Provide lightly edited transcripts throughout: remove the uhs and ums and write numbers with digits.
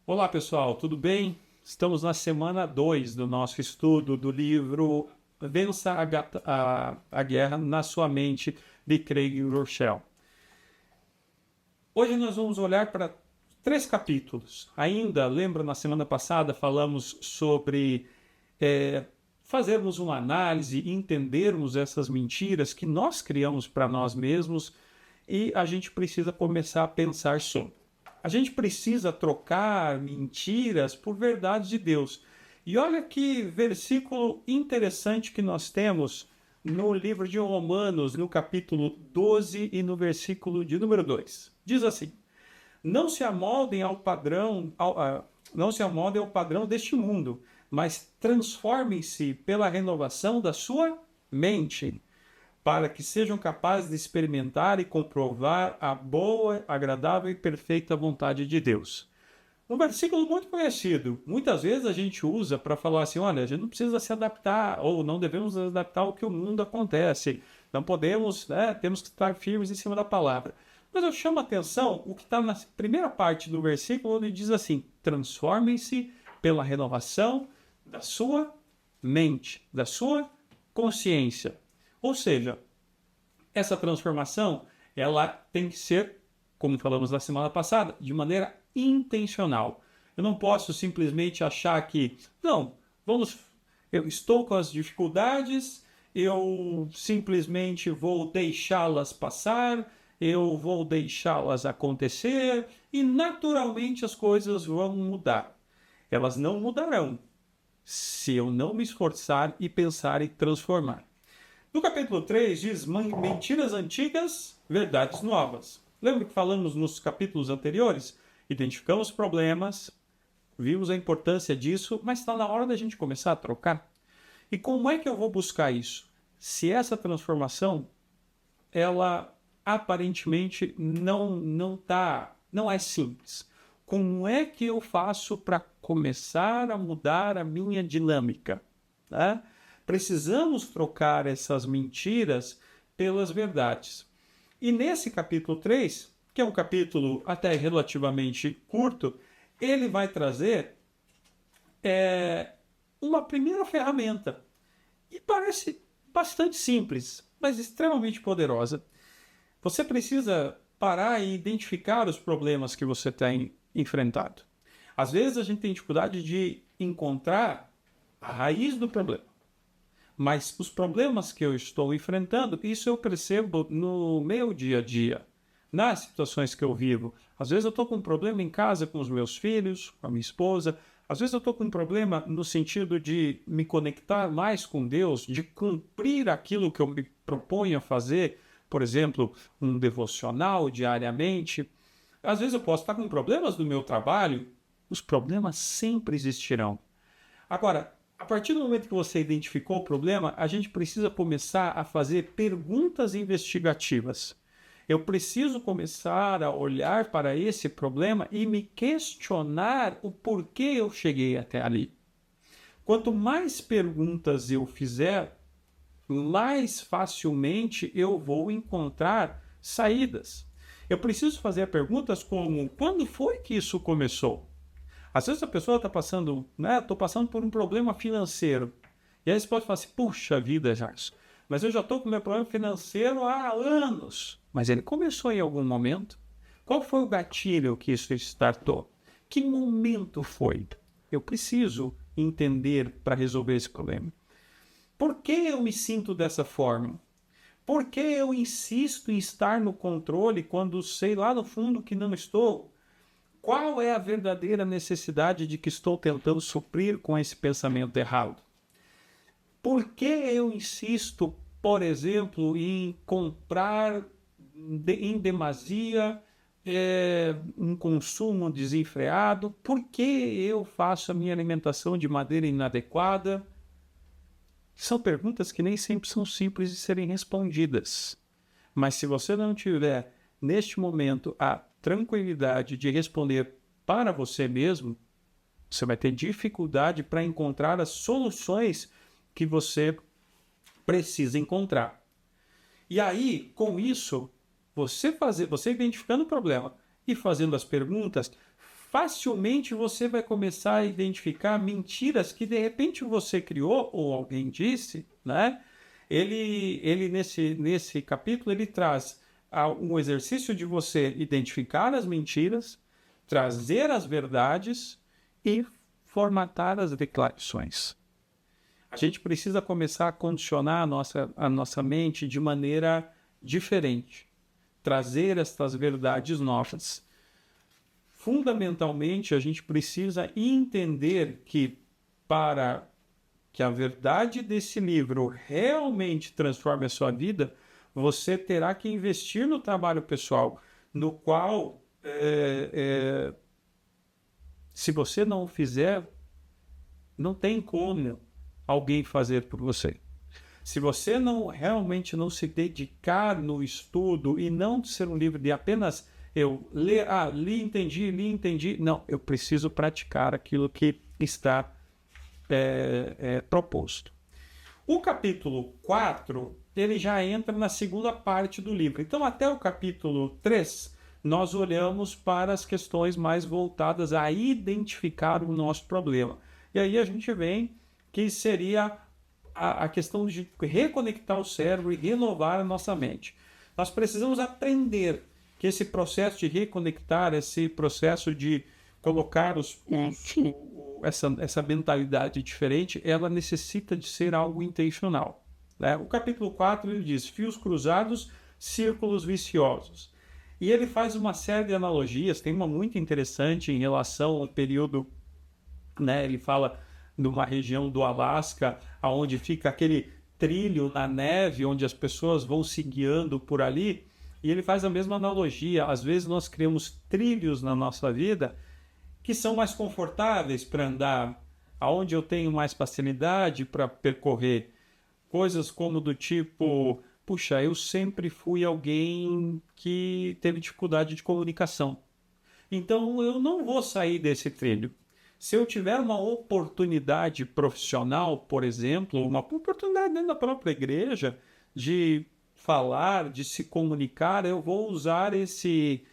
Olá, pessoal, tudo bem? Estamos na semana 2 do nosso estudo do livro Vença a Guerra na Sua Mente, de Craig Rochelle. Hoje nós vamos olhar para 3 capítulos. Ainda, lembra, na semana passada falamos sobre fazermos uma análise, entendermos essas mentiras que nós criamos para nós mesmos e a gente precisa começar a pensar sobre. A gente precisa trocar mentiras por verdades de Deus. E olha que versículo interessante que nós temos no livro de Romanos, no capítulo 12 e no versículo de número 2. Diz assim: Não se amoldem ao padrão, não se amoldem ao padrão deste mundo, mas transformem-se pela renovação da sua mente, para que sejam capazes de experimentar e comprovar a boa, agradável e perfeita vontade de Deus. Um versículo muito conhecido. Muitas vezes a gente usa para falar assim, olha, a gente não precisa se adaptar, ou não devemos adaptar ao que o mundo acontece. Não podemos, temos que estar firmes em cima da palavra. Mas eu chamo a atenção o que está na primeira parte do versículo, onde diz assim, transformem-se pela renovação da sua mente, da sua consciência. Ou seja, essa transformação, ela tem que ser, como falamos na semana passada, de maneira intencional. Eu não posso simplesmente achar que, não, eu estou com as dificuldades, eu simplesmente vou deixá-las passar, eu vou deixá-las acontecer e naturalmente as coisas vão mudar. Elas não mudarão se eu não me esforçar e pensar em transformar. No capítulo 3 diz mentiras antigas, verdades novas. Lembra que falamos nos capítulos anteriores? Identificamos problemas, vimos a importância disso, mas está na hora da gente começar a trocar. E como é que eu vou buscar isso? Se essa transformação, ela aparentemente não é simples. Como é que eu faço para começar a mudar a minha dinâmica? Né? Precisamos trocar essas mentiras pelas verdades. E nesse capítulo 3, que é um capítulo até relativamente curto, ele vai trazer uma primeira ferramenta. E parece bastante simples, mas extremamente poderosa. Você precisa parar e identificar os problemas que você tem enfrentado. Às vezes a gente tem dificuldade de encontrar a raiz do problema. Mas os problemas que eu estou enfrentando, isso eu percebo no meu dia a dia, nas situações que eu vivo. Às vezes eu estou com um problema em casa com os meus filhos, com a minha esposa. Às vezes eu estou com um problema no sentido de me conectar mais com Deus, de cumprir aquilo que eu me proponho a fazer. Por exemplo, um devocional diariamente. Às vezes eu posso estar com problemas no meu trabalho. Os problemas sempre existirão. Agora, a partir do momento que você identificou o problema, a gente precisa começar a fazer perguntas investigativas. Eu preciso começar a olhar para esse problema e me questionar o porquê eu cheguei até ali. Quanto mais perguntas eu fizer, mais facilmente eu vou encontrar saídas. Eu preciso fazer perguntas como, quando foi que isso começou? Às vezes a pessoa está passando, estou passando por um problema financeiro. E aí você pode falar assim, puxa vida, Jackson, mas eu já estou com meu problema financeiro há anos. Mas ele começou em algum momento? Qual foi o gatilho que isso startou? Que momento foi? Eu preciso entender para resolver esse problema. Por que eu me sinto dessa forma? Por que eu insisto em estar no controle quando sei lá no fundo que não estou? Qual é a verdadeira necessidade de que estou tentando suprir com esse pensamento errado? Por que eu insisto, por exemplo, em comprar em demasia um consumo desenfreado? Por que eu faço a minha alimentação de maneira inadequada? São perguntas que nem sempre são simples de serem respondidas. Mas se você não tiver, neste momento, a tranquilidade de responder para você mesmo, você vai ter dificuldade para encontrar as soluções que você precisa encontrar. E aí, com isso, você identificando o problema e fazendo as perguntas, facilmente você vai começar a identificar mentiras que de repente você criou ou alguém disse, né? Ele nesse capítulo, ele traz um exercício de você identificar as mentiras, trazer as verdades e formatar as declarações. A gente precisa começar a condicionar a nossa mente de maneira diferente, trazer estas verdades novas. Fundamentalmente, a gente precisa entender que para que a verdade desse livro realmente transforme a sua vida, você terá que investir no trabalho pessoal, no qual, se você não fizer, não tem como alguém fazer por você. Se você realmente não se dedicar no estudo e não ser um livro de apenas eu ler, li, entendi. Não, eu preciso praticar aquilo que está proposto. O capítulo 4, ele já entra na segunda parte do livro. Então, até o capítulo 3, nós olhamos para as questões mais voltadas a identificar o nosso problema. E aí a gente vem que seria a questão de reconectar o cérebro e renovar a nossa mente. Nós precisamos aprender que esse processo de reconectar, esse processo de colocar essa mentalidade diferente, ela necessita de ser algo intencional, né? O capítulo 4 ele diz fios cruzados, círculos viciosos. E ele faz uma série de analogias, tem uma muito interessante em relação ao período, né? Ele fala de uma região do Alasca, onde fica aquele trilho na neve, onde as pessoas vão se guiando por ali, e ele faz a mesma analogia. Às vezes nós criamos trilhos na nossa vida que são mais confortáveis para andar, aonde eu tenho mais facilidade para percorrer. Coisas como do tipo, puxa, eu sempre fui alguém que teve dificuldade de comunicação. Então eu não vou sair desse trilho. Se eu tiver uma oportunidade profissional, por exemplo, uma oportunidade dentro da própria igreja de falar, de se comunicar, eu vou usar esse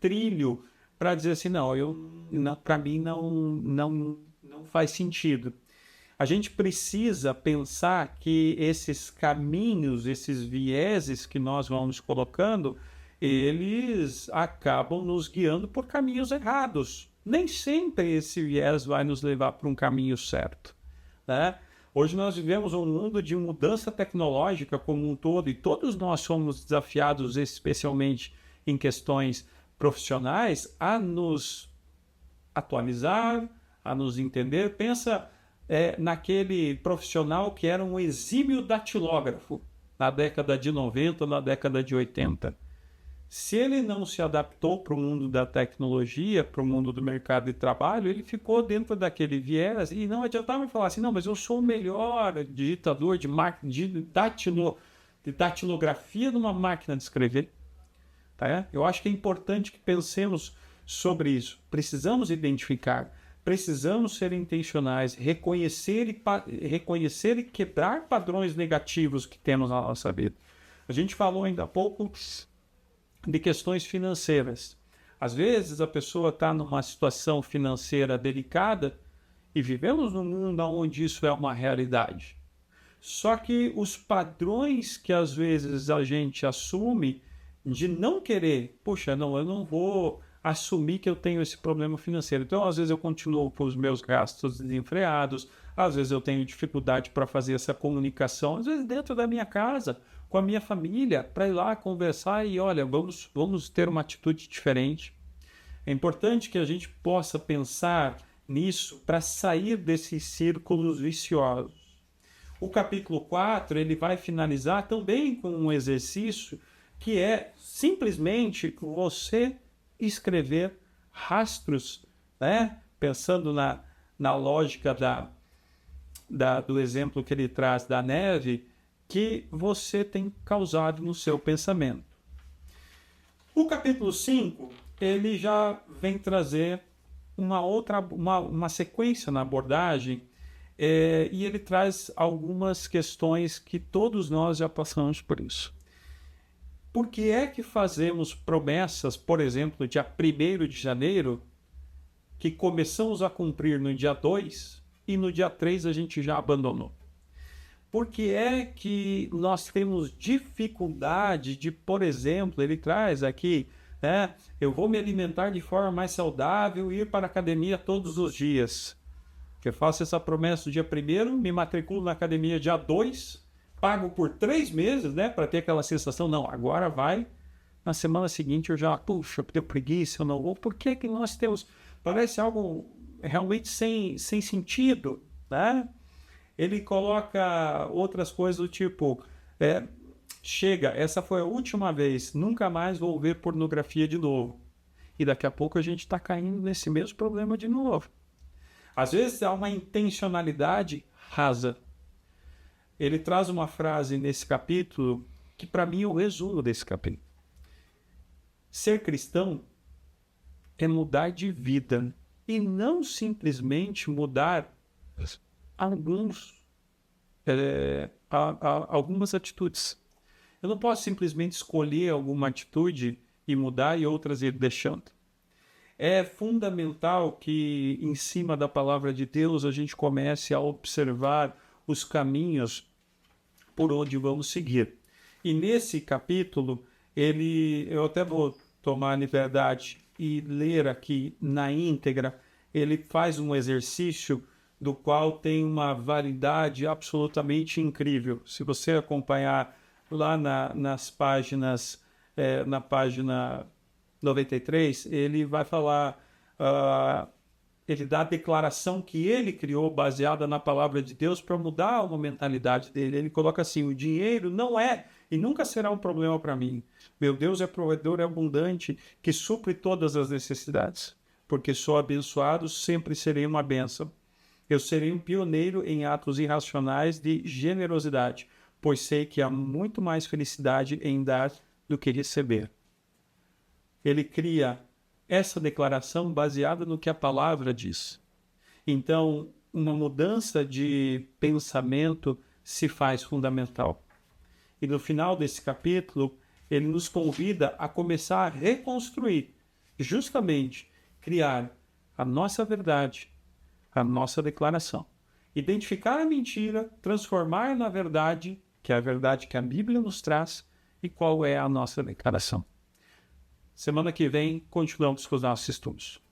trilho para dizer assim, para mim não faz sentido. A gente precisa pensar que esses caminhos, esses vieses que nós vamos colocando, eles acabam nos guiando por caminhos errados. Nem sempre esse viés vai nos levar para um caminho certo, né? Hoje nós vivemos um mundo de mudança tecnológica como um todo, e todos nós somos desafiados, especialmente em questões profissionais, a nos atualizar, a nos entender. Pensa naquele profissional que era um exímio datilógrafo na década de 90, na década de 80. Se ele não se adaptou para o mundo da tecnologia, para o mundo do mercado de trabalho, ele ficou dentro daquele viés e não adiantava falar assim, não, mas eu sou o melhor digitador de datilografia numa máquina de escrever. Tá? Eu acho que é importante que pensemos sobre isso. Precisamos identificar, precisamos ser intencionais, reconhecer e quebrar padrões negativos que temos na nossa vida. A gente falou ainda há pouco de questões financeiras. Às vezes a pessoa está numa situação financeira delicada e vivemos num mundo onde isso é uma realidade. Só que os padrões que às vezes a gente assume de não querer, eu não vou assumir que eu tenho esse problema financeiro. Então, às vezes eu continuo com os meus gastos desenfreados, às vezes eu tenho dificuldade para fazer essa comunicação, às vezes dentro da minha casa, com a minha família, para ir lá conversar e, olha, vamos ter uma atitude diferente. É importante que a gente possa pensar nisso para sair desses círculos viciosos. O capítulo 4, ele vai finalizar também com um exercício que é simplesmente você escrever rastros, né? Pensando na lógica do exemplo que ele traz da neve, que você tem causado no seu pensamento. O capítulo 5, ele já vem trazer uma sequência na abordagem, e ele traz algumas questões que todos nós já passamos por isso. Por que é que fazemos promessas, por exemplo, dia 1º de janeiro, que começamos a cumprir no dia 2 e no dia 3 a gente já abandonou? Por que é que nós temos dificuldade de, por exemplo, ele traz aqui, né? Eu vou me alimentar de forma mais saudável e ir para a academia todos os dias. Eu faço essa promessa no dia 1º, me matriculo na academia dia 2, pago por 3 meses, né? Para ter aquela sensação, não, agora vai. Na semana seguinte eu já, puxa, eu tenho preguiça, eu não vou. Por que que nós temos... Parece algo realmente sem sentido, né? Ele coloca outras coisas do tipo, chega, essa foi a última vez, nunca mais vou ver pornografia de novo. E daqui a pouco a gente está caindo nesse mesmo problema de novo. Às vezes há uma intencionalidade rasa. Ele traz uma frase nesse capítulo que para mim é o resumo desse capítulo. Ser cristão é mudar de vida e não simplesmente mudar algumas atitudes. Eu não posso simplesmente escolher alguma atitude e mudar e outras ir deixando. É fundamental que, em cima da palavra de Deus, a gente comece a observar os caminhos por onde vamos seguir. E nesse capítulo, eu até vou tomar a liberdade e ler aqui na íntegra, ele faz um exercício do qual tem uma validade absolutamente incrível. Se você acompanhar lá nas páginas, na página 93, ele vai falar, ele dá a declaração que ele criou baseada na palavra de Deus para mudar uma mentalidade dele. Ele coloca assim, o dinheiro não é e nunca será um problema para mim. Meu Deus é provedor abundante que supre todas as necessidades, porque sou abençoado, sempre serei uma bênção. Eu serei um pioneiro em atos irracionais de generosidade, pois sei que há muito mais felicidade em dar do que receber. Ele cria essa declaração baseada no que a palavra diz. Então, uma mudança de pensamento se faz fundamental. E no final desse capítulo, ele nos convida a começar a reconstruir, justamente criar a nossa verdade, a nossa declaração. Identificar a mentira, transformar na verdade, que é a verdade que a Bíblia nos traz, e qual é a nossa declaração. Semana que vem, continuamos com os nossos estudos.